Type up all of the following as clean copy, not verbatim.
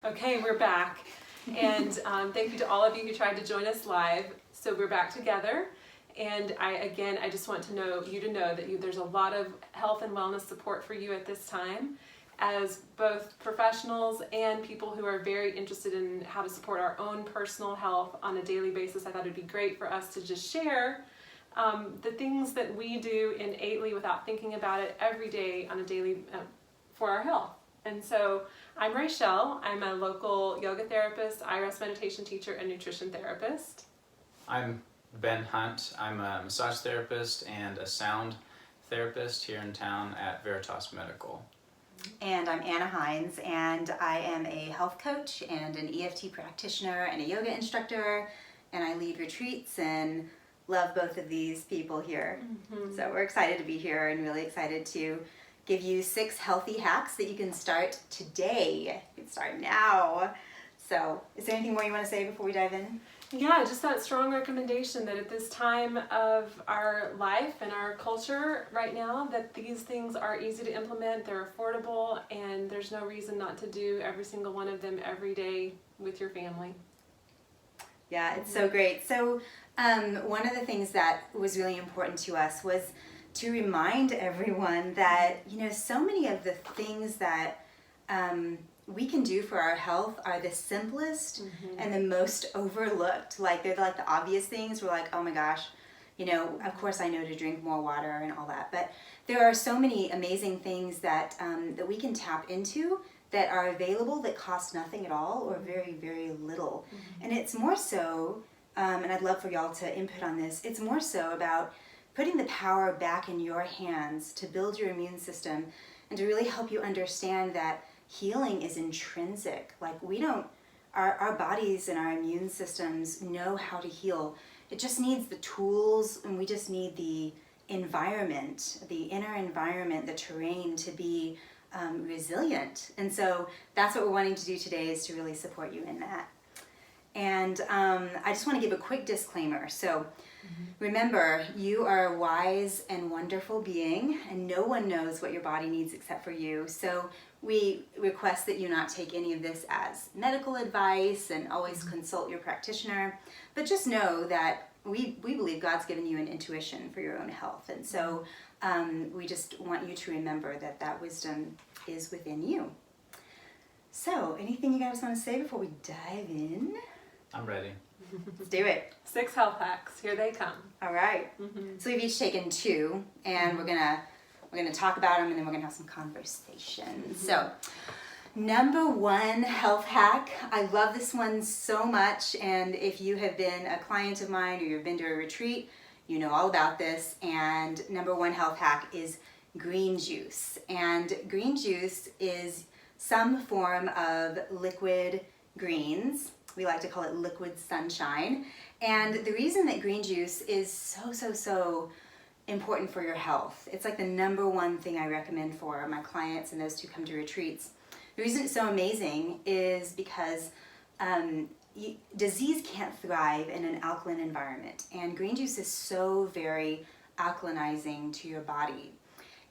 Okay, we're back. And thank you to all of you who tried to join us live. So we're back together. And I just want to know that there's a lot of health and wellness support for you at this time, as both professionals and people who are very interested in how to support our own personal health on a daily basis. I thought it'd be great for us to just share the things that we do innately without thinking about it every day on a daily for our health. And so I'm Rachelle. I'm a local yoga therapist, IRS meditation teacher, and nutrition therapist. I'm Ben Hunt. I'm a massage therapist and a sound therapist here in town at Veritas Medical. And I'm Anna Hinds, and I am a health coach and an EFT practitioner and a yoga instructor, and I lead retreats and love both of these people here. Mm-hmm. So we're excited to be here and really excited to give you 6 healthy hacks that you can start today. You can start now. So is there anything more you want to say before we dive in? Yeah, just that strong recommendation that at this time of our life and our culture right now, that these things are easy to implement, they're affordable, and there's no reason not to do every single one of them every day with your family. Yeah, it's so great. So one of the things that was really important to us was to remind everyone that, so many of the things that we can do for our health are the simplest and the most overlooked. Like, they're like the obvious things. We're like, oh my gosh, of course I know to drink more water and all that. But there are so many amazing things that that we can tap into that are available that cost nothing at all or very, very little. And it's more so, and I'd love for y'all to input on this, it's more so about putting the power back in your hands to build your immune system and to really help you understand that healing is intrinsic. Like, our bodies and our immune systems know how to heal. It just needs the tools, and we just need the environment, the inner environment, the terrain to be resilient. And so that's what we're wanting to do today, is to really support you in that. And I just want to give a quick disclaimer. So remember, you are a wise and wonderful being, and no one knows what your body needs except for you. So we request that you not take any of this as medical advice, and always consult your practitioner. But just know that we believe God's given you an intuition for your own health. And so we just want you to remember that wisdom is within you. So anything you guys want to say before we dive in? I'm ready. Let's do it. 6 health hacks. Here they come. All right. So we've each taken 2, and we're gonna talk about them, and then we're gonna have some conversation. So, number 1 health hack. I love this one so much, and if you have been a client of mine or you've been to a retreat, you know all about this. And number 1 health hack is green juice. And green juice is some form of liquid greens. We like to call it liquid sunshine. And the reason that green juice is so important for your health, it's like the number 1 thing I recommend for my clients and those who come to retreats. The reason it's so amazing is because disease can't thrive in an alkaline environment. And green juice is so very alkalinizing to your body.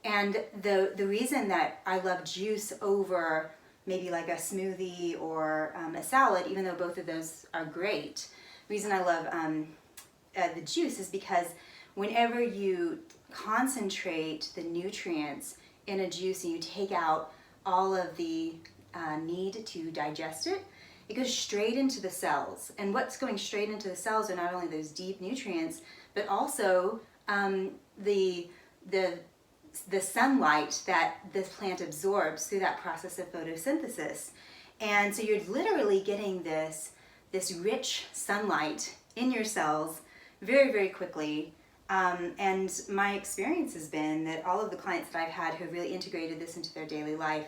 And the reason that I love juice over maybe like a smoothie or a salad, even though both of those are great, the reason I love the juice is because whenever you concentrate the nutrients in a juice and you take out all of the need to digest it, it goes straight into the cells. And what's going straight into the cells are not only those deep nutrients, but also the sunlight that this plant absorbs through that process of photosynthesis. And so you're literally getting this rich sunlight in your cells very, very quickly. And my experience has been that all of the clients that I've had who have really integrated this into their daily life,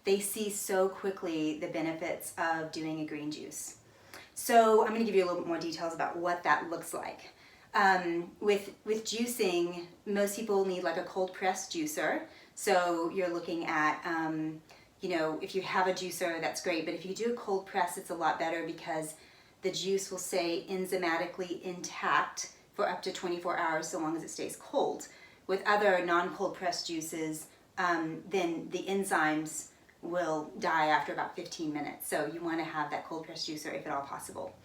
they see so quickly the benefits of doing a green juice. So I'm going to give you a little bit more details about what that looks like. With juicing, most people need like a cold press juicer. So you're looking at, if you have a juicer, that's great. But if you do a cold press, it's a lot better because the juice will stay enzymatically intact for up to 24 hours so long as it stays cold. With other non-cold press juices, then the enzymes will die after about 15 minutes. So you want to have that cold pressed juicer if at all possible.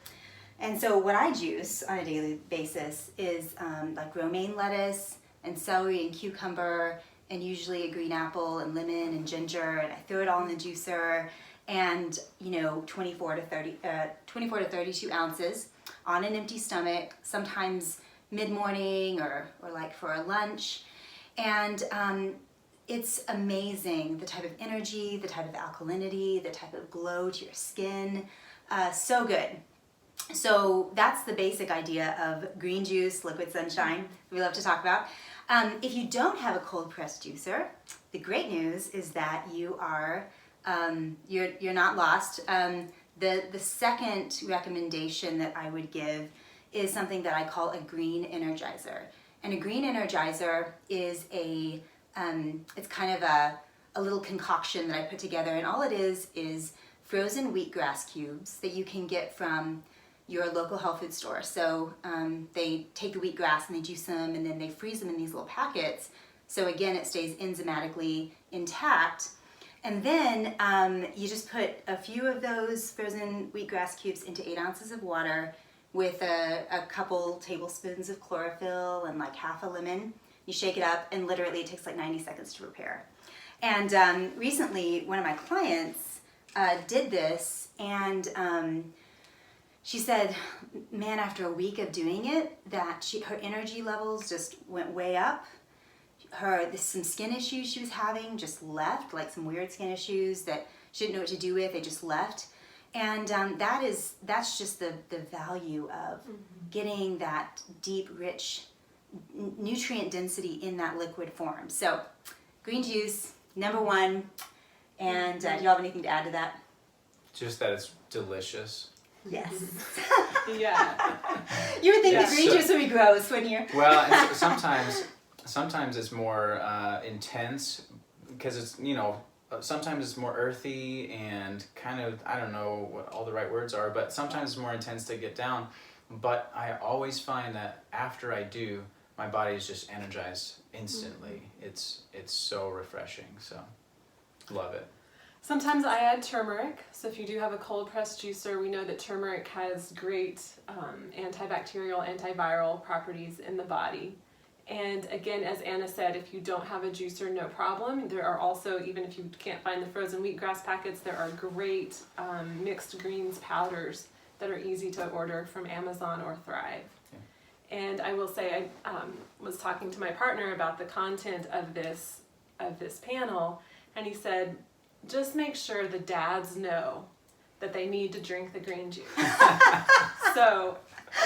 And so what I juice on a daily basis is like romaine lettuce and celery and cucumber and usually a green apple and lemon and ginger, and I throw it all in the juicer, and 24 to 32 ounces on an empty stomach, sometimes mid-morning or like for a lunch. And it's amazing the type of energy, the type of alkalinity, the type of glow to your skin. So good. So that's the basic idea of green juice, liquid sunshine, we love to talk about. If you don't have a cold pressed juicer, the great news is that you are you're not lost. The second recommendation that I would give is something that I call a green energizer. And a green energizer is it's kind of a little concoction that I put together, and all it is frozen wheatgrass cubes that you can get from your local health food store. So they take the wheatgrass and they juice them, and then they freeze them in these little packets. So again, it stays enzymatically intact. And then you just put a few of those frozen wheatgrass cubes into 8 ounces of water with a couple tablespoons of chlorophyll and like half a lemon. You shake it up, and literally it takes like 90 seconds to prepare. And recently, one of my clients did this, and she said, man, after a week of doing it, that her energy levels just went way up. Some skin issues she was having just left, like some weird skin issues that she didn't know what to do with, they just left. And that's just the value of getting that deep, rich nutrient density in that liquid form. So green juice, number one. And do you have anything to add to that? Just that it's delicious. Yes. Yeah. You would think Yeah, the green juice would be gross, wouldn't you? Well, and sometimes it's more intense because it's, sometimes it's more earthy and kind of, I don't know what all the right words are, but sometimes it's more intense to get down. But I always find that after I do, my body is just energized instantly. It's so refreshing. So love it. Sometimes I add turmeric. So if you do have a cold pressed juicer, we know that turmeric has great antibacterial, antiviral properties in the body. And again, as Anna said, if you don't have a juicer, no problem. There are also, even if you can't find the frozen wheatgrass packets, there are great mixed greens powders that are easy to order from Amazon or Thrive. Yeah. And I will say, I was talking to my partner about the content of this panel, and he said, just make sure the dads know that they need to drink the green juice. So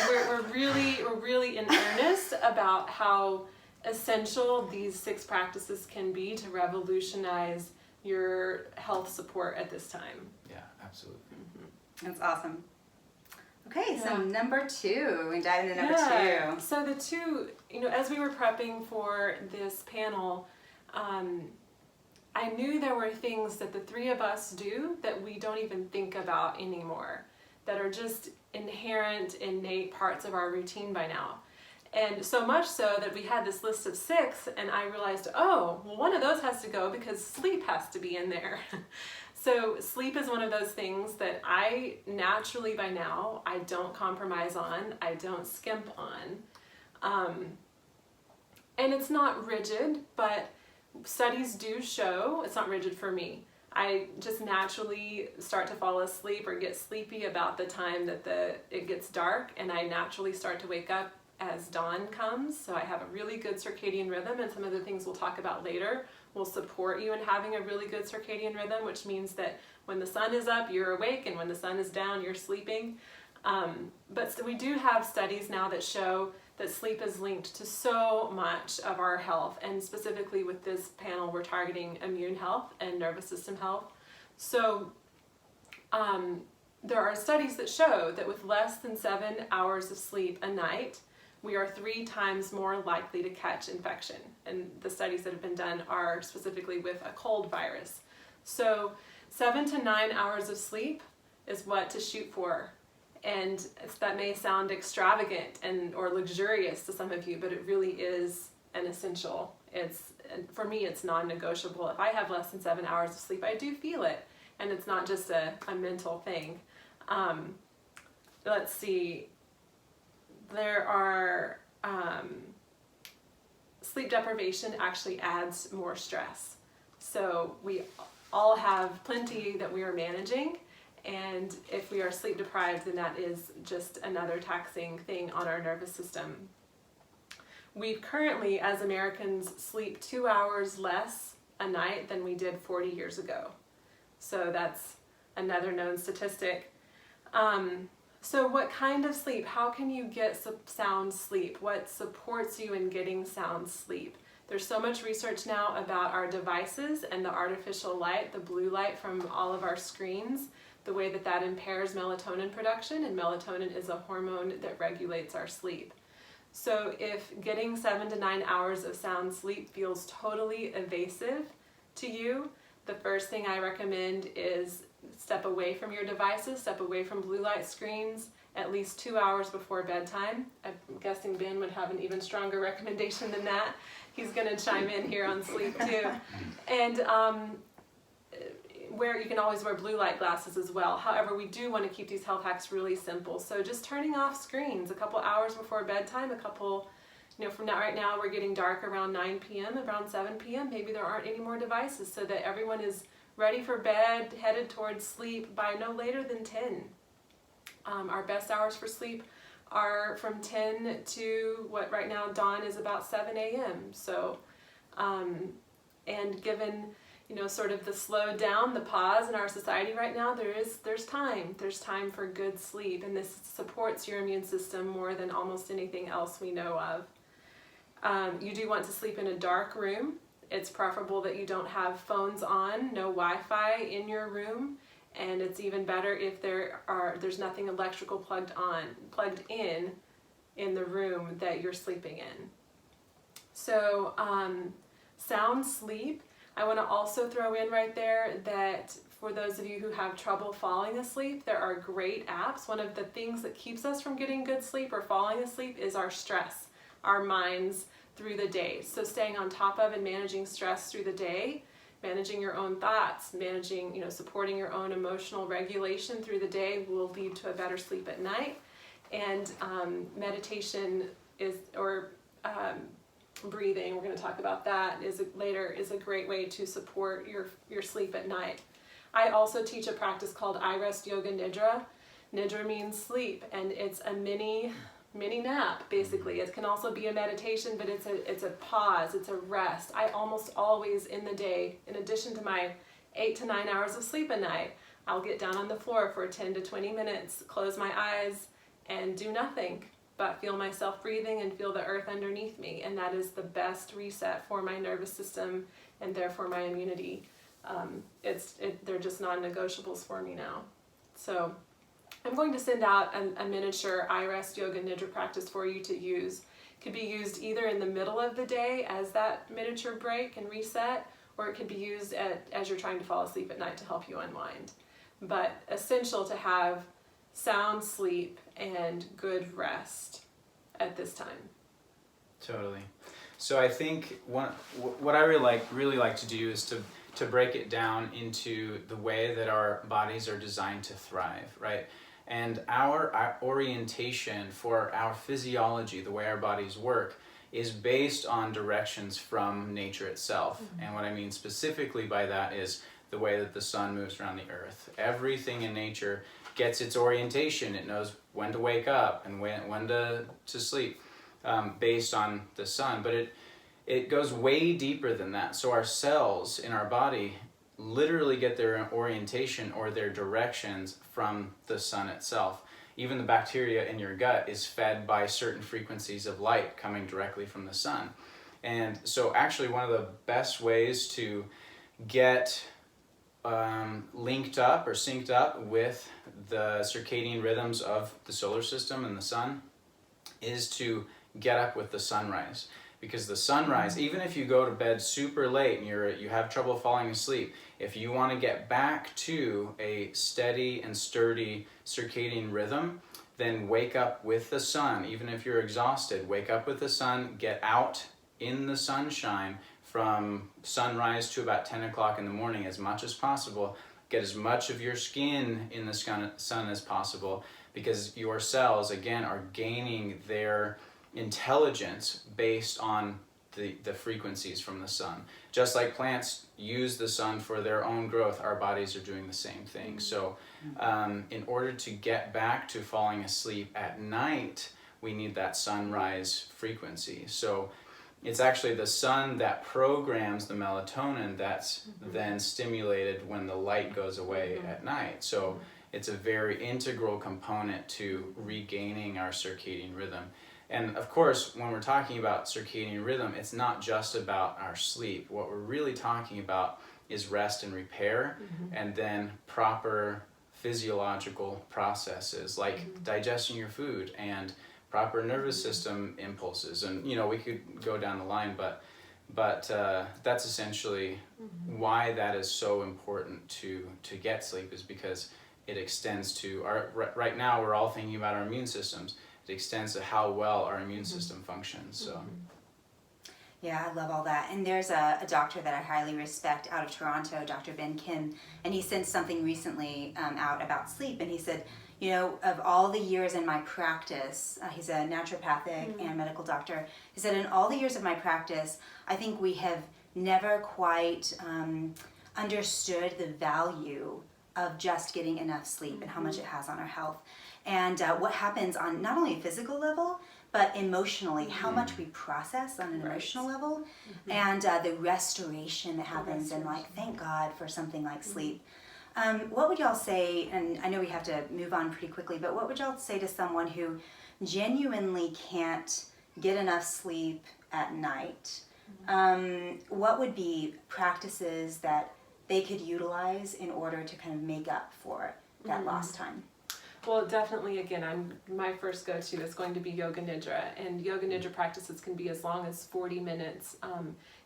we're really in earnest about how essential these 6 practices can be to revolutionize your health support at this time. Yeah, absolutely. That's awesome. Okay, so number 2, we dive into number 2. So the 2, as we were prepping for this panel, I knew there were things that the 3 of us do that we don't even think about anymore, that are just inherent, innate parts of our routine by now. And so much so that we had this list of 6, and I realized, one of those has to go because sleep has to be in there. So sleep is one of those things that I naturally by now, I don't compromise on, I don't skimp on. And it's not rigid, but studies do show, it's not rigid for me. I just naturally start to fall asleep or get sleepy about the time that it gets dark, and I naturally start to wake up as dawn comes. So I have a really good circadian rhythm, and some of the things we'll talk about later will support you in having a really good circadian rhythm, which means that when the sun is up, you're awake, and when the sun is down, you're sleeping. But so we do have studies now that show that sleep is linked to so much of our health, and specifically with this panel, we're targeting immune health and nervous system health. So there are studies that show that with less than 7 hours of sleep a night, we are 3 times more likely to catch infection. And the studies that have been done are specifically with a cold virus. So 7 to 9 hours of sleep is what to shoot for. And that may sound extravagant or luxurious to some of you, but it really is an essential. for me, it's non-negotiable. If I have less than 7 hours of sleep, I do feel it, and it's not just a mental thing. Let's see, there are, sleep deprivation actually adds more stress. So we all have plenty that we are managing, and if we are sleep deprived, then that is just another taxing thing on our nervous system. We currently, as Americans, sleep 2 hours less a night than we did 40 years ago. So that's another known statistic. So what kind of sleep? How can you get sound sleep? What supports you in getting sound sleep? There's so much research now about our devices and the artificial light, the blue light from all of our screens, the way that that impairs melatonin production, and melatonin is a hormone that regulates our sleep. So if getting 7 to 9 hours of sound sleep feels totally evasive to you, the first thing I recommend is step away from your devices, step away from blue light screens at least 2 hours before bedtime. I'm guessing Ben would have an even stronger recommendation than that. He's going to chime in here on sleep too. And where you can always wear blue light glasses as well. However, we do want to keep these health hacks really simple. So just turning off screens a couple hours before bedtime, from right now we're getting dark around 9 p.m., around 7 p.m. Maybe there aren't any more devices so that everyone is ready for bed, headed towards sleep by no later than 10. Our best hours for sleep are from 10 to what right now dawn is about 7 a.m. So, and given sort of the slow down, the pause in our society right now, there's time for good sleep, and this supports your immune system more than almost anything else we know of. You do want to sleep in a dark room. It's preferable that you don't have phones on, no Wi-Fi in your room, and it's even better if there's nothing electrical plugged in the room that you're sleeping in. So sound sleep. I want to also throw in right there that for those of you who have trouble falling asleep, there are great apps. One of the things that keeps us from getting good sleep or falling asleep is our stress, our minds through the day. So staying on top of and managing stress through the day, managing your own thoughts, supporting your own emotional regulation through the day will lead to a better sleep at night. And meditation breathing, we're going to talk about that is a great way to support your sleep at night. I also teach a practice called I Rest Yoga Nidra. Nidra means sleep, and it's a mini nap basically. It can also be a meditation, but it's a pause, it's a rest. I almost always in the day, in addition to my 8 to 9 hours of sleep a night, I'll get down on the floor for 10 to 20 minutes, close my eyes, and do nothing but feel myself breathing and feel the earth underneath me. And that is the best reset for my nervous system and therefore my immunity. They're just non-negotiables for me now. So I'm going to send out a miniature I Rest Yoga Nidra practice for you to use. It could be used either in the middle of the day as that miniature break and reset, or it could be used as you're trying to fall asleep at night to help you unwind. But essential to have sound sleep and good rest at this time. Totally. So I think what I really like to do is to break it down into the way that our bodies are designed to thrive, right? And our orientation for our physiology, the way our bodies work, is based on directions from nature itself. Mm-hmm. And what I mean specifically by that is the way that the sun moves around the earth. Everything in nature gets its orientation. It knows when to wake up and when to sleep based on the sun. But it goes way deeper than that. So our cells in our body literally get their orientation or their directions from the sun itself. Even the bacteria in your gut is fed by certain frequencies of light coming directly from the sun. And so actually one of the best ways to get linked up or synced up with the circadian rhythms of the solar system and the sun is to get up with the sunrise. Because the sunrise, even if you go to bed super late and you have trouble falling asleep, if you want to get back to a steady and sturdy circadian rhythm, then wake up with the sun. Even if you're exhausted, wake up with the sun, get out in the sunshine from sunrise to about 10 o'clock in the morning as much as possible. Get as much of your skin in the sun as possible, because your cells, again, are gaining their intelligence based on the frequencies from the sun. Just like plants use the sun for their own growth, our bodies are doing the same thing. So in order to get back to falling asleep at night, we need that sunrise frequency. So it's actually the sun that programs the melatonin that's then stimulated when the light goes away at night. So it's a very integral component to regaining our circadian rhythm. And of course, when we're talking about circadian rhythm, it's not just about our sleep. What we're really talking about is rest and repair, and then proper physiological processes like digesting your food and proper nervous system impulses. And we could go down the line, but that's essentially why that is so important to get sleep, is because it extends to right now we're all thinking about our immune systems. It extends to how well our immune system functions. So yeah, I love all that. And there's a doctor that I highly respect out of Toronto, Dr. Ben Kim, and he sent something recently out about sleep, and he said, of all the years in my practice, he's a naturopathic and medical doctor, he said, in all the years of my practice, I think we have never quite understood the value of just getting enough sleep and how much it has on our health. And what happens on not only a physical level, but emotionally, how much we process on an emotional level, and the restoration that happens, and thank God for something like sleep. What would y'all say, and I know we have to move on pretty quickly, but what would y'all say to someone who genuinely can't get enough sleep at night? What would be practices that they could utilize in order to kind of make up for that lost time? Well, definitely, again, my first go-to is going to be Yoga Nidra, and Yoga Nidra practices can be as long as 40 minutes,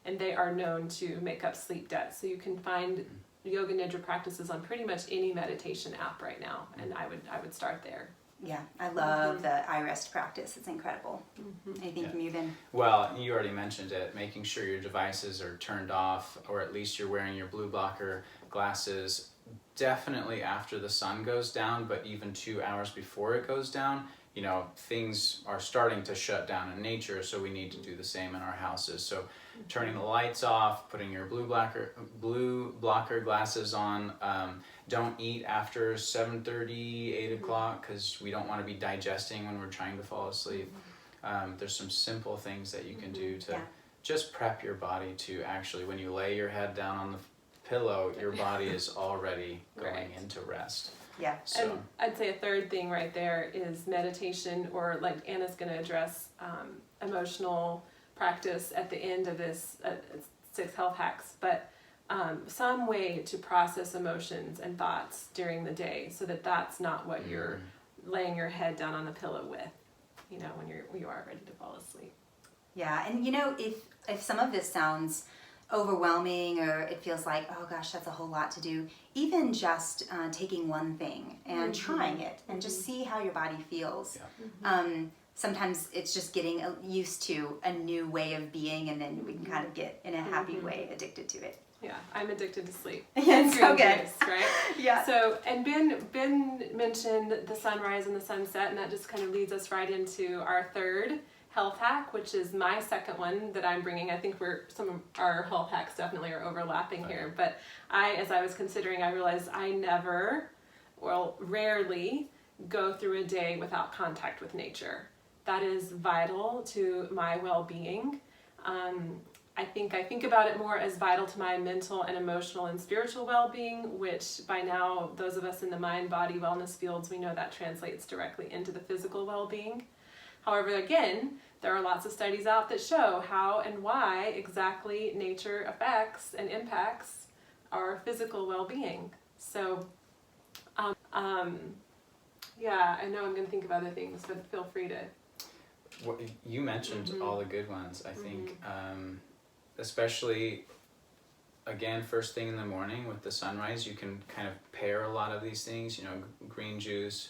and they are known to make up sleep debt. So you can find Yoga Nidra practices on pretty much any meditation app right now, and I would start there. Yeah, I love the iRest practice. It's incredible. Anything from you, Ben? Well, you already mentioned it, making sure your devices are turned off, or at least you're wearing your blue blocker glasses definitely after the sun goes down, but even 2 hours before it goes down. Things are starting to shut down in nature, so we need to do the same in our houses. So turning the lights off, putting your blue blocker glasses on. Don't eat after 7:30, 8 o'clock, because we don't want to be digesting when we're trying to fall asleep. There's some simple things that you can do to just prep your body to actually, when you lay your head down on the pillow, your body is already going into rest. Yeah. So, and I'd say a third thing right there is meditation, or like Anna's going to address emotional practice at the end of this 6 health hacks, but some way to process emotions and thoughts during the day, so that that's not what you're laying your head down on the pillow with, when you are ready to fall asleep. Yeah, and if some of this sounds overwhelming, or it feels like, oh gosh, that's a whole lot to do, even just taking one thing and trying it and just see how your body feels. Sometimes it's just getting used to a new way of being, and then we can kind of get in a happy way addicted to it. Yeah, I'm addicted to sleep. Yeah, it's so good. Juice, right? Yeah. So, and Ben mentioned the sunrise and the sunset, and that just kind of leads us right into our third health hack, which is my second one that I'm bringing. I think some of our health hacks definitely are overlapping here, but as I was considering, I realized I rarely go through a day without contact with nature. That is vital to my well-being. I think about it more as vital to my mental and emotional and spiritual well-being, which by now, those of us in the mind-body wellness fields, we know that translates directly into the physical well-being. However, again, there are lots of studies out that show how and why exactly nature affects and impacts our physical well-being. So, yeah, I know I'm going to think of other things, but feel free to. Well, you mentioned all the good ones. I think, especially, again, first thing in the morning with the sunrise, you can kind of pair a lot of these things. Green juice.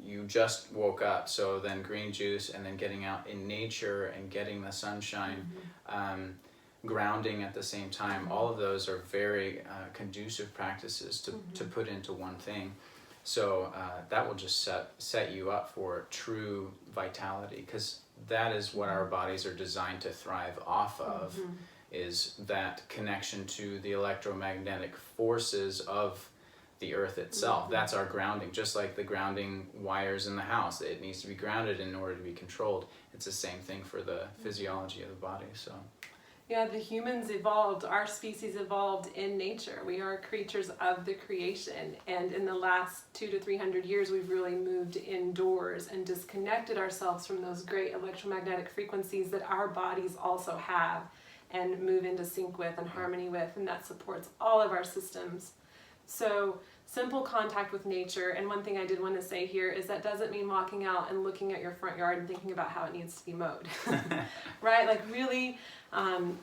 You just woke up, so then green juice, and then getting out in nature and getting the sunshine. grounding at the same time. All of those are very conducive practices to put into one thing. So that will just set you up for true vitality, because that is what our bodies are designed to thrive off of, is that connection to the electromagnetic forces of the earth itself. That's our grounding, just like the grounding wires in the house. It needs to be grounded in order to be controlled. It's the same thing for the physiology of the body. So yeah, the humans evolved, our species evolved in nature. We are creatures of the creation, and in the last 200 to 300 years we've really moved indoors and disconnected ourselves from those great electromagnetic frequencies that our bodies also have and move into sync with and harmony with, and that supports all of our systems. So simple contact with nature. And one thing I did want to say here is that doesn't mean walking out and looking at your front yard and thinking about how it needs to be mowed. Right? Like really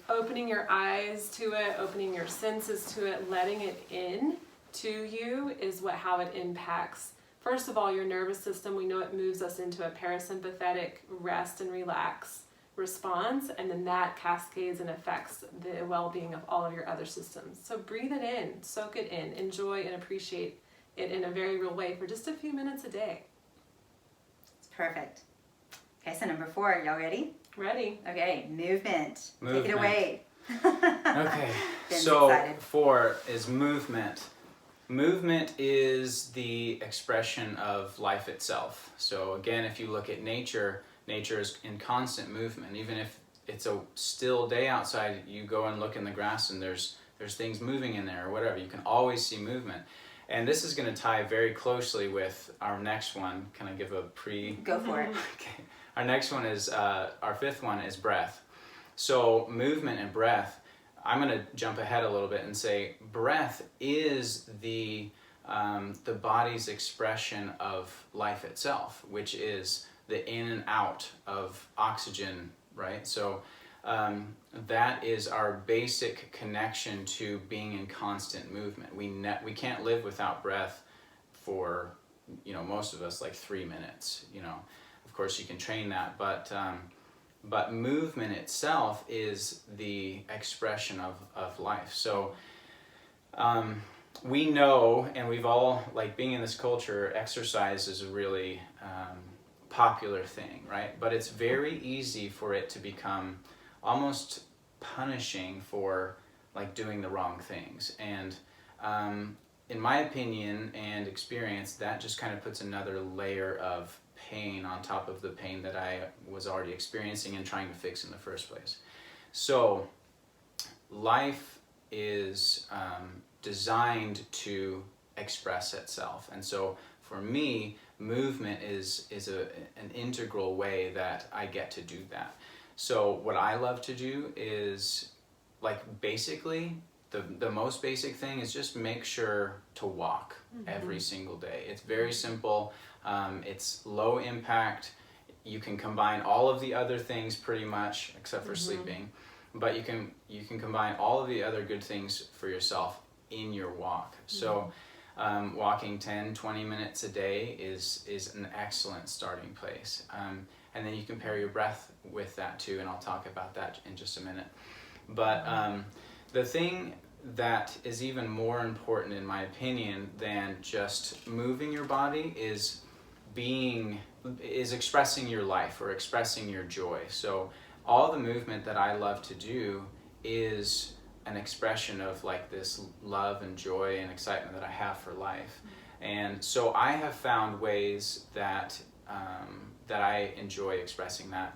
opening your eyes to it, opening your senses to it, letting it in to you is how it impacts, first of all, your nervous system. We know it moves us into a parasympathetic rest and relax response, and then that cascades and affects the well-being of all of your other systems. So breathe it in, soak it in, enjoy and appreciate it in a very real way for just a few minutes a day. It's perfect. Okay, so number 4, y'all ready? Ready? Okay, movement. Take it away. Okay, so excited. 4 is movement. Movement is the expression of life itself. So again, if you look at nature, nature is in constant movement. Even if it's a still day outside, you go and look in the grass and there's things moving in there or whatever. You can always see movement. And this is going to tie very closely with our next one. Can I give a Go for it. Okay. Our next one is, our 5th one is breath. So movement and breath, I'm going to jump ahead a little bit and say breath is the body's expression of life itself, which is the in and out of oxygen, right? So that is our basic connection to being in constant movement. We can't live without breath for, most of us, like 3 minutes, Of course you can train that, but movement itself is the expression of life. So we know, and we've all, like being in this culture, exercise is a really popular thing, right? But it's very easy for it to become almost punishing for like doing the wrong things. And in my opinion and experience, that just kind of puts another layer of pain on top of the pain that I was already experiencing and trying to fix in the first place. So life is designed to express itself. And so for me, movement is an integral way that I get to do that. So what I love to do is, like, basically the most basic thing is just make sure to walk every single day. It's very simple. It's low impact. You can combine all of the other things pretty much, except for sleeping, but you can combine all of the other good things for yourself in your walk. So walking 10-20 minutes a day is an excellent starting place. And then you can pair your breath with that too, and I'll talk about that in just a minute. But the thing that is even more important, in my opinion, than just moving your body is expressing your life or expressing your joy. So all the movement that I love to do is an expression of like this love and joy and excitement that I have for life. And so I have found ways that that I enjoy expressing that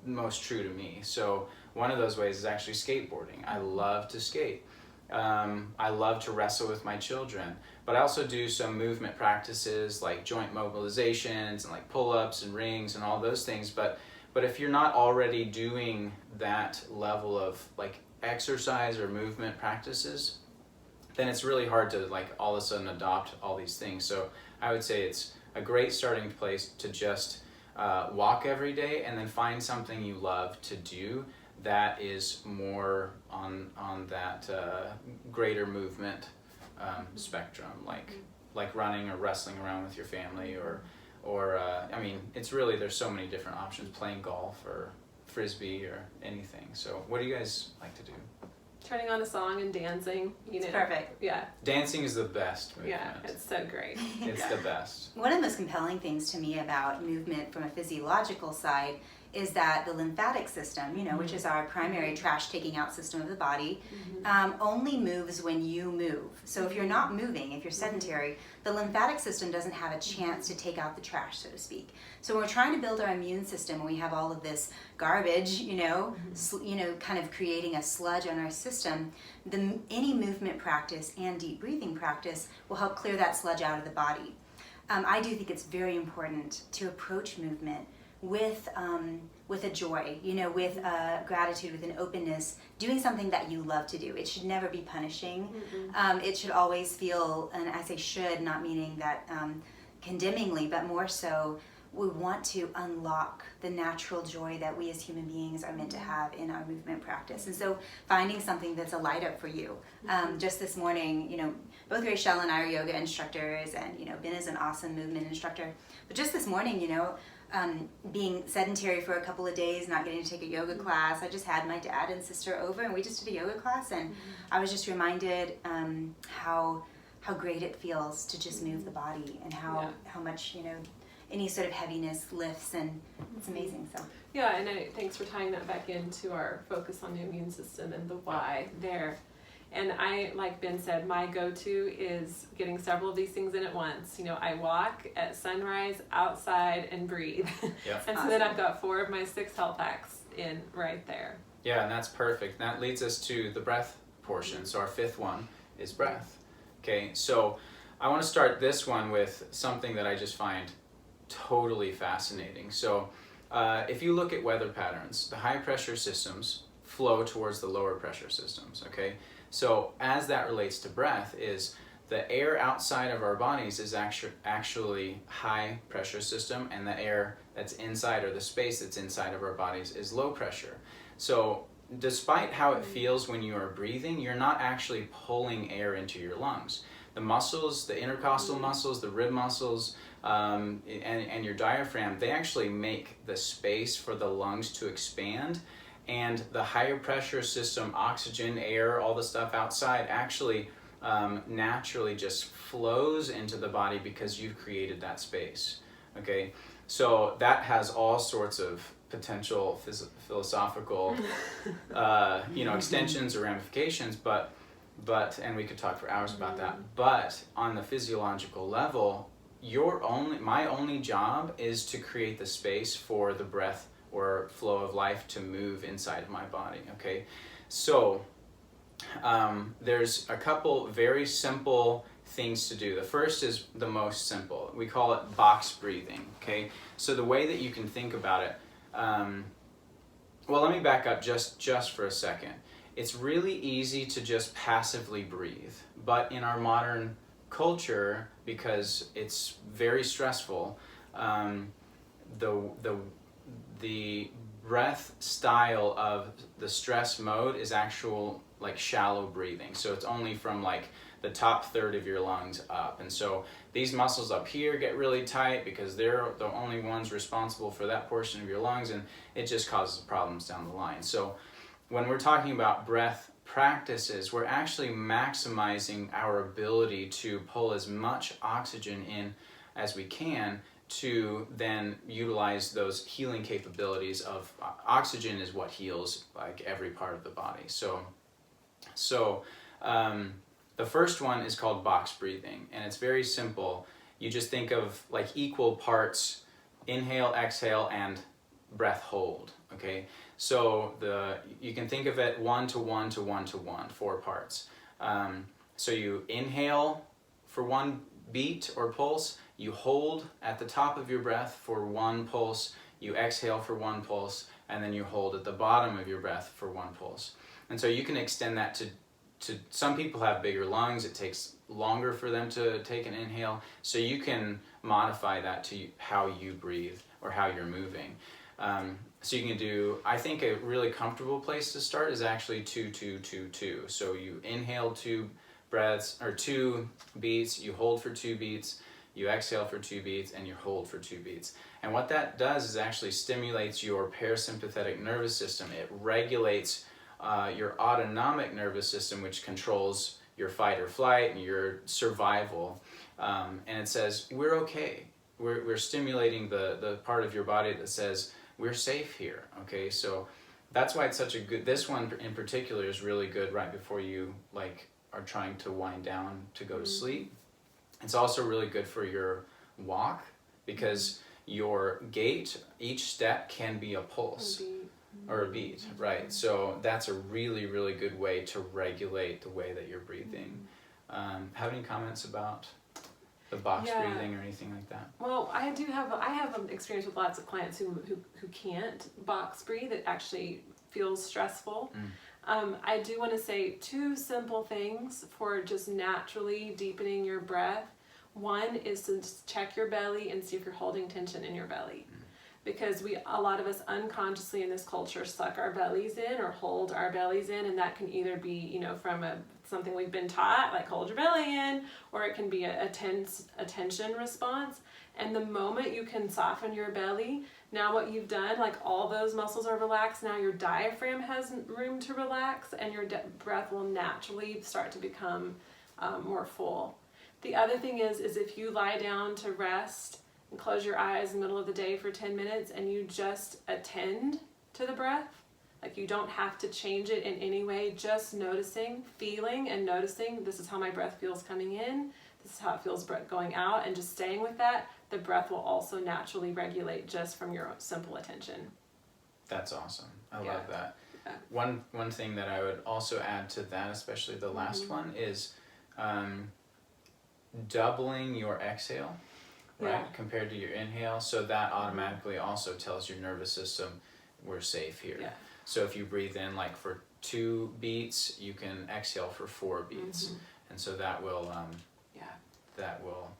most true to me. So one of those ways is actually skateboarding. I love to skate. I love to wrestle with my children, but I also do some movement practices like joint mobilizations and like pull-ups and rings and all those things. But if you're not already doing that level of like exercise or movement practices, then it's really hard to like all of a sudden adopt all these things. So I would say it's a great starting place to just walk every day and then find something you love to do that is more on that greater movement spectrum, like running or wrestling around with your family, or I mean, it's really, there's so many different options, playing golf or Frisbee or anything. So what do you guys like to do? Turning on a song and dancing, you know. It's perfect. Yeah. Dancing is the best movement. Yeah, it's so great. It's the best. One of the most compelling things to me about movement from a physiological side is that the lymphatic system, you know, which is our primary trash taking out system of the body, only moves when you move. So if you're not moving, if you're sedentary, the lymphatic system doesn't have a chance to take out the trash, so to speak. So when we're trying to build our immune system, and we have all of this garbage, you know, kind of creating a sludge on our system, any movement practice and deep breathing practice will help clear that sludge out of the body. I do think it's very important to approach movement with a joy, you know, with gratitude, with an openness, doing something that you love to do. It should never be punishing. It should always feel, and I say should, not meaning that condemningly, but more so, we want to unlock the natural joy that we as human beings are meant to have in our movement practice. And so finding something that's a light up for you. Just this morning, you know, both Rachelle and I are yoga instructors, and, you know, Ben is an awesome movement instructor. But just this morning, you know, being sedentary for a couple of days, not getting to take a yoga class, I just had my dad and sister over, and we just did a yoga class, and I was just reminded how great it feels to just move the body, and how much, you know, any sort of heaviness lifts, and it's amazing. So Yeah, and thanks for tying that back into our focus on the immune system and the why there. And I, like Ben said, my go-to is getting several of these things in at once. You know, I walk at sunrise, outside, and breathe. Yep. And so then I've got 4 of my 6 health hacks in right there. Yeah, and that's perfect. That leads us to the breath portion. So our 5th one is breath. Okay, so I want to start this one with something that I just find totally fascinating. So if you look at weather patterns, the high pressure systems flow towards the lower pressure systems, okay? So as that relates to breath, is the air outside of our bodies is actually high pressure system, and the air that's inside, or the space that's inside of our bodies, is low pressure. So despite how it feels when you are breathing, you're not actually pulling air into your lungs. The muscles, the intercostal muscles, the rib muscles, and your diaphragm, they actually make the space for the lungs to expand. And the higher pressure system, oxygen, air, all the stuff outside actually naturally just flows into the body because you've created that space. Okay, so that has all sorts of potential philosophical extensions or ramifications, but and we could talk for hours about that. But on the physiological level, my only job is to create the space for the breath or flow of life to move inside of my body, okay? So there's a couple very simple things to do. The first is the most simple. We call it box breathing, okay? So the way that you can think about it, well, let me back up just for a second. It's really easy to just passively breathe, but in our modern culture, because it's very stressful, the breath style of the stress mode is actual like shallow breathing. So it's only from like the top third of your lungs up. And so these muscles up here get really tight because they're the only ones responsible for that portion of your lungs, and it just causes problems down the line. So when we're talking about breath practices, we're actually maximizing our ability to pull as much oxygen in as we can to then utilize those healing capabilities of oxygen is what heals like every part of the body. So the first one is called box breathing, and it's very simple. You just think of like equal parts inhale, exhale, and breath hold, okay? So you can think of it 1 to 1 to 1 to 1, 4 parts. So you inhale for 1 beat or pulse, you hold at the top of your breath for 1 pulse, you exhale for 1 pulse, and then you hold at the bottom of your breath for 1 pulse. And so you can extend that to some people have bigger lungs, it takes longer for them to take an inhale, so you can modify that to how you breathe or how you're moving. So you can do, I think a really comfortable place to start is actually 2, 2, 2, 2. So you inhale 2 breaths or 2 beats, you hold for 2 beats, you exhale for 2 beats, and you hold for 2 beats. And what that does is actually stimulates your parasympathetic nervous system. It regulates your autonomic nervous system, which controls your fight or flight and your survival. And it says, we're okay. We're stimulating the part of your body that says, we're safe here, okay? So that's why it's such a good, this one in particular is really good right before you like are trying to wind down to go to sleep. It's also really good for your walk because your gait, each step can be a pulse or a beat, right? So that's a really, really good way to regulate the way that you're breathing. Have any comments about the box breathing or anything like that? Well, I have experience with lots of clients who can't box breathe. It actually feels stressful. I do want to say 2 simple things for just naturally deepening your breath. One is to just check your belly and see if you're holding tension in your belly. Because a lot of us unconsciously in this culture suck our bellies in or hold our bellies in, and that can either be, you know, from something we've been taught, like hold your belly in, or it can be a tension response. And the moment you can soften your belly, now what you've done, like all those muscles are relaxed, now your diaphragm has room to relax, and your breath will naturally start to become more full. The other thing is if you lie down to rest and close your eyes in the middle of the day for 10 minutes and you just attend to the breath, like you don't have to change it in any way, just noticing, feeling and noticing, this is how my breath feels coming in, this is how it feels going out, and just staying with that, the breath will also naturally regulate just from your simple attention. That's awesome. I love that. Yeah. One thing that I would also add to that, especially the last one, is doubling your exhale, right, compared to your inhale. So that automatically also tells your nervous system we're safe here. Yeah. So if you breathe in like for 2 beats, you can exhale for 4 beats, and so that will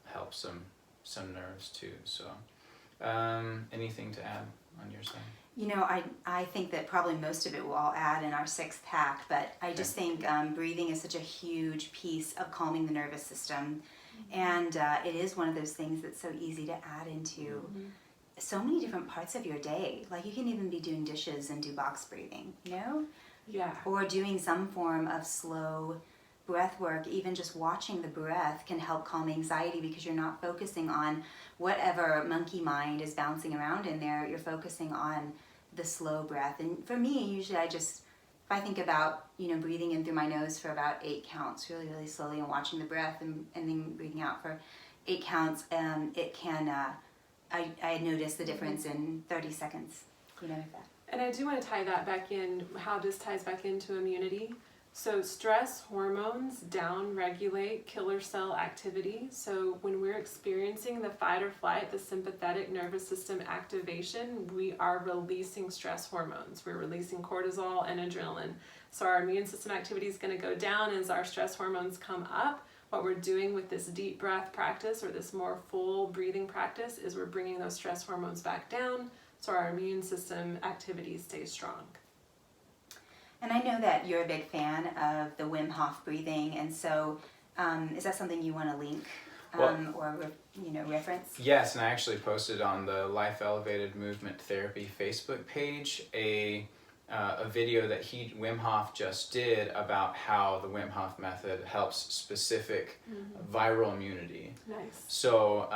help some nerves too. So anything to add on your side? You know, I think that probably most of it will all add in our 6th hack, but I just think breathing is such a huge piece of calming the nervous system. And it is one of those things that's so easy to add into so many different parts of your day. Like you can even be doing dishes and do box breathing, you know? Yeah. Or doing some form of slow breath work. Even just watching the breath can help calm anxiety because you're not focusing on whatever monkey mind is bouncing around in there. You're focusing on the slow breath. And for me, usually if I think about, you know, breathing in through my nose for about 8 counts, really, really slowly, and watching the breath and then breathing out for 8 counts, it can, I notice the difference in 30 seconds, you know, like that. And I do want to tie that back in, how this ties back into immunity. So stress hormones down-regulate killer cell activity. So when we're experiencing the fight or flight, the sympathetic nervous system activation, we are releasing stress hormones. We're releasing cortisol and adrenaline. So our immune system activity is going to go down as our stress hormones come up. What we're doing with this deep breath practice or this more full breathing practice is we're bringing those stress hormones back down so our immune system activity stays strong. And I know that you're a big fan of the Wim Hof breathing, and so is that something you want to link or reference? Yes, and I actually posted on the Life Elevated Movement Therapy Facebook page a video that Wim Hof just did about how the Wim Hof method helps specific viral immunity. Nice. So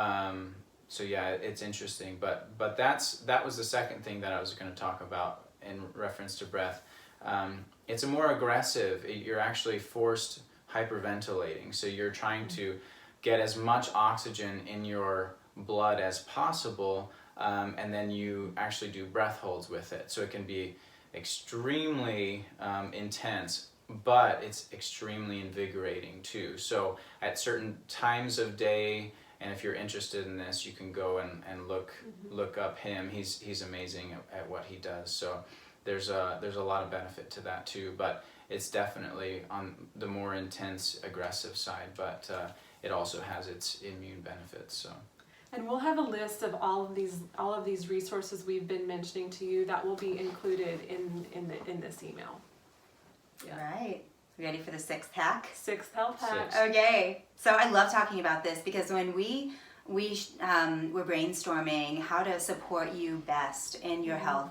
yeah, it's interesting, but that was the second thing that I was going to talk about in reference to breath. It's a more aggressive, you're actually forced hyperventilating. So you're trying to get as much oxygen in your blood as possible, and then you actually do breath holds with it. So it can be extremely intense, but it's extremely invigorating too. So at certain times of day, and if you're interested in this, you can go and look up him. He's amazing at what he does. So there's a lot of benefit to that too, but it's definitely on the more intense, aggressive side, but it also has its immune benefits. So. And we'll have a list of all of these resources we've been mentioning to you that will be included in this email. Yeah. All right. Ready for the 6th hack? 6th health hack. Okay. So I love talking about this because when we we were brainstorming how to support you best in your health.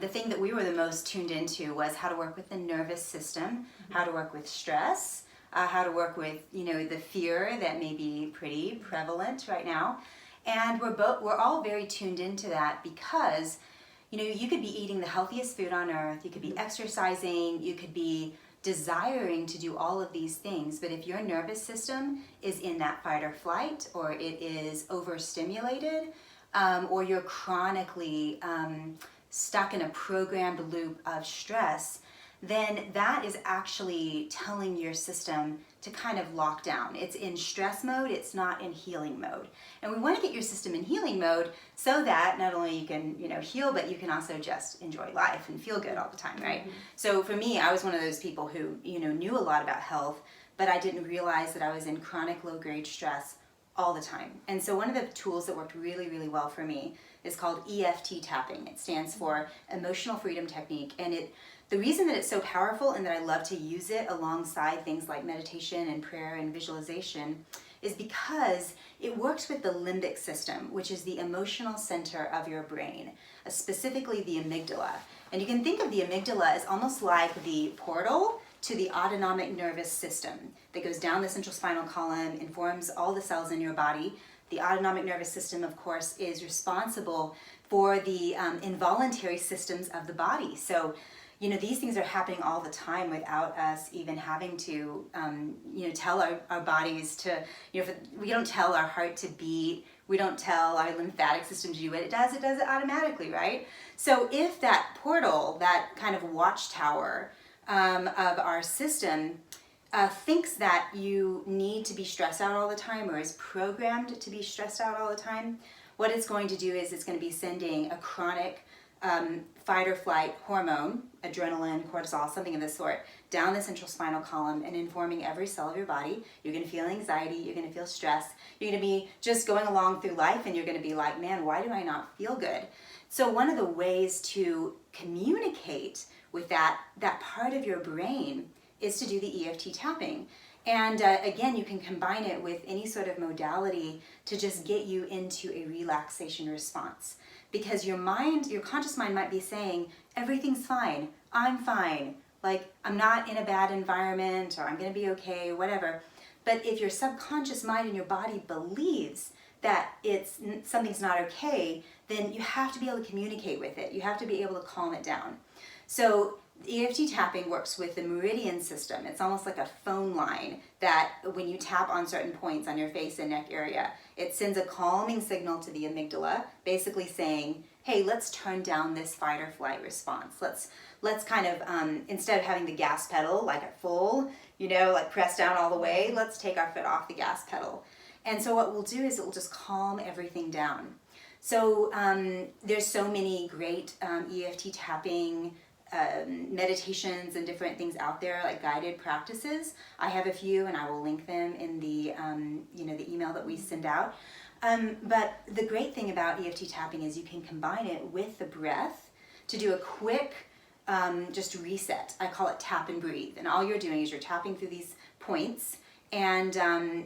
The thing that we were the most tuned into was how to work with the nervous system, how to work with stress, how to work with, the fear that may be pretty prevalent right now. And we're all very tuned into that because, you could be eating the healthiest food on earth, you could be exercising, you could be desiring to do all of these things, but if your nervous system is in that fight or flight, or it is overstimulated, or you're chronically stuck in a programmed loop of stress, then that is actually telling your system to kind of lock down. It's in stress mode, it's not in healing mode. And we want to get your system in healing mode so that not only you can, heal, but you can also just enjoy life and feel good all the time, right? So for me, I was one of those people who, knew a lot about health, but I didn't realize that I was in chronic low-grade stress all the time. And so one of the tools that worked really, really well for me is called EFT tapping. It stands for Emotional Freedom Technique. And the reason that it's so powerful and that I love to use it alongside things like meditation and prayer and visualization is because it works with the limbic system, which is the emotional center of your brain, specifically the amygdala. And you can think of the amygdala as almost like the portal to the autonomic nervous system that goes down the central spinal column, informs all the cells in your body. The autonomic nervous system, of course, is responsible for the involuntary systems of the body. So, these things are happening all the time without us even having to, tell our bodies to, we don't tell our heart to beat, we don't tell our lymphatic system to do what it does it automatically, right? So if that portal, that kind of watchtower of our system thinks that you need to be stressed out all the time or is programmed to be stressed out all the time, what it's going to do is it's going to be sending a chronic fight or flight hormone, adrenaline, cortisol, something of this sort, down the central spinal column and informing every cell of your body. You're going to feel anxiety, you're going to feel stress, you're going to be just going along through life and you're going to be like, man, why do I not feel good? So one of the ways to communicate with that part of your brain is to do the EFT tapping. And again, you can combine it with any sort of modality to just get you into a relaxation response. Because your conscious mind might be saying, everything's fine, I'm fine, like I'm not in a bad environment, or I'm gonna be okay, or whatever. But if your subconscious mind and your body believes that something's not okay, then you have to be able to communicate with it. You have to be able to calm it down. So EFT tapping works with the meridian system. It's almost like a phone line that when you tap on certain points on your face and neck area, it sends a calming signal to the amygdala, basically saying, hey, let's turn down this fight or flight response. Let's kind of, instead of having the gas pedal like at full, like press down all the way, let's take our foot off the gas pedal. And so what we'll do is it will just calm everything down. So there's so many great EFT tapping meditations and different things out there, like guided practices. I have a few and I will link them in the the email that we send out. But the great thing about EFT tapping is you can combine it with the breath to do a quick just reset. I call it tap and breathe. And all you're doing is you're tapping through these points, and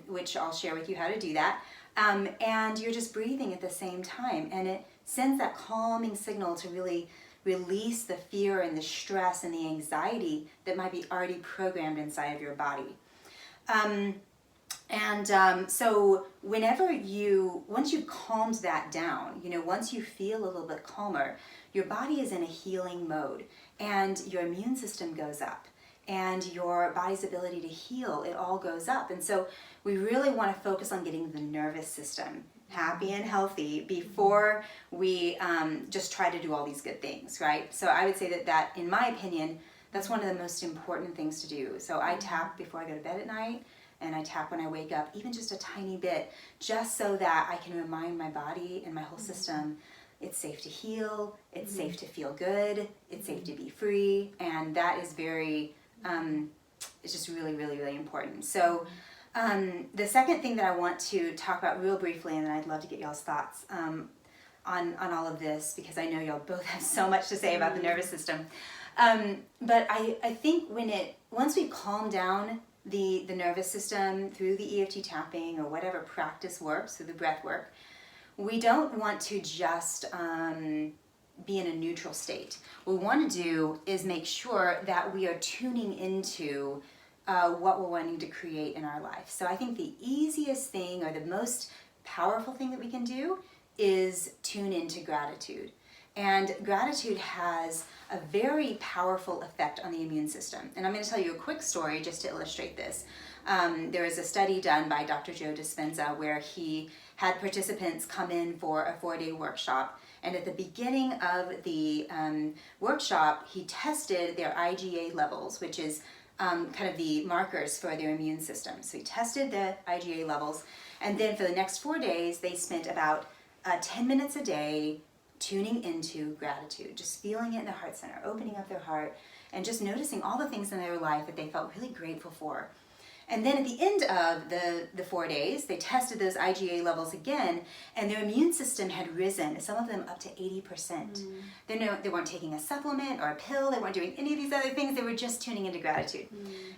which I'll share with you how to do that. And you're just breathing at the same time. And it sends that calming signal to really release the fear and the stress and the anxiety that might be already programmed inside of your body. So once you've calmed that down, once you feel a little bit calmer, your body is in a healing mode and your immune system goes up and your body's ability to heal, it all goes up. And so we really want to focus on getting the nervous system happy and healthy before we just try to do all these good things, right? So I would say that in my opinion, that's one of the most important things to do. So I tap before I go to bed at night, and I tap when I wake up, even just a tiny bit, just so that I can remind my body and my whole system it's safe to heal, it's safe to feel good, it's safe to be free, and that is very, it's just really, really, really important. So the second thing that I want to talk about real briefly, and then I'd love to get y'all's thoughts on all of this, because I know y'all both have so much to say about the nervous system. But I think once we calm down the nervous system through the EFT tapping or whatever practice works, through the breath work, we don't want to just be in a neutral state. What we want to do is make sure that we are tuning into what we're wanting to create in our life. So I think the easiest thing or the most powerful thing that we can do is tune into gratitude. And gratitude has a very powerful effect on the immune system. And I'm going to tell you a quick story just to illustrate this. There was a study done by Dr. Joe Dispenza where he had participants come in for a 4-day workshop. And at the beginning of the workshop, he tested their IgA levels, which is kind of the markers for their immune system. So he tested the IgA levels. And then for the next 4 days, they spent about 10 minutes a day tuning into gratitude, just feeling it in the heart center, opening up their heart, and just noticing all the things in their life that they felt really grateful for. And then at the end of the 4 days, they tested those IgA levels again, and their immune system had risen, some of them up to 80%. They weren't taking a supplement or a pill, they weren't doing any of these other things, they were just tuning into gratitude.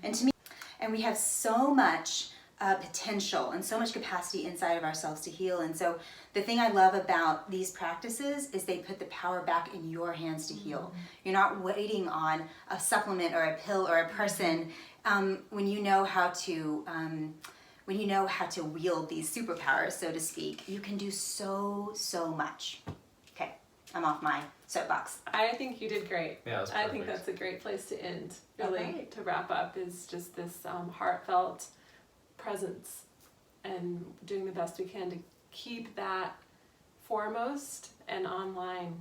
And to me, and we have so much potential and so much capacity inside of ourselves to heal. And so the thing I love about these practices is they put the power back in your hands to heal. You're not waiting on a supplement or a pill or a person. When you know how to wield these superpowers, so to speak, you can do so much. Okay, I'm off my soapbox. I think you did great. Yeah, that's I think perfect. that's a great place to end. Really, Okay. to wrap up is just this heartfelt presence and doing the best we can to keep that foremost and online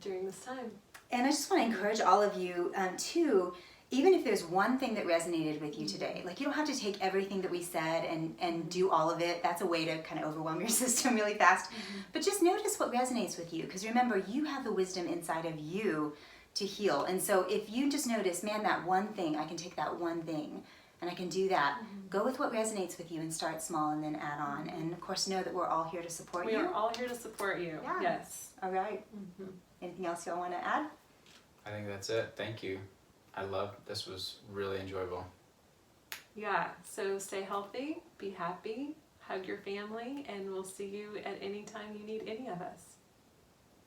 during this time. And I just want to encourage all of you too, even if there's one thing that resonated with you today, like you don't have to take everything that we said and do all of it. That's a way to kind of overwhelm your system really fast. But just notice what resonates with you, because remember, you have the wisdom inside of you to heal. And so if you just notice, man, that one thing, I can take that one thing and I can do that. Go with what resonates with you and start small and then add on. And of course, know that we're all here to support We you. are all here to support you. Yeah. Yes. All right. Anything else y'all want to add? I think that's it. Thank you. This was really enjoyable. Yeah. So stay healthy, be happy, hug your family, and we'll see you at any time you need any of us.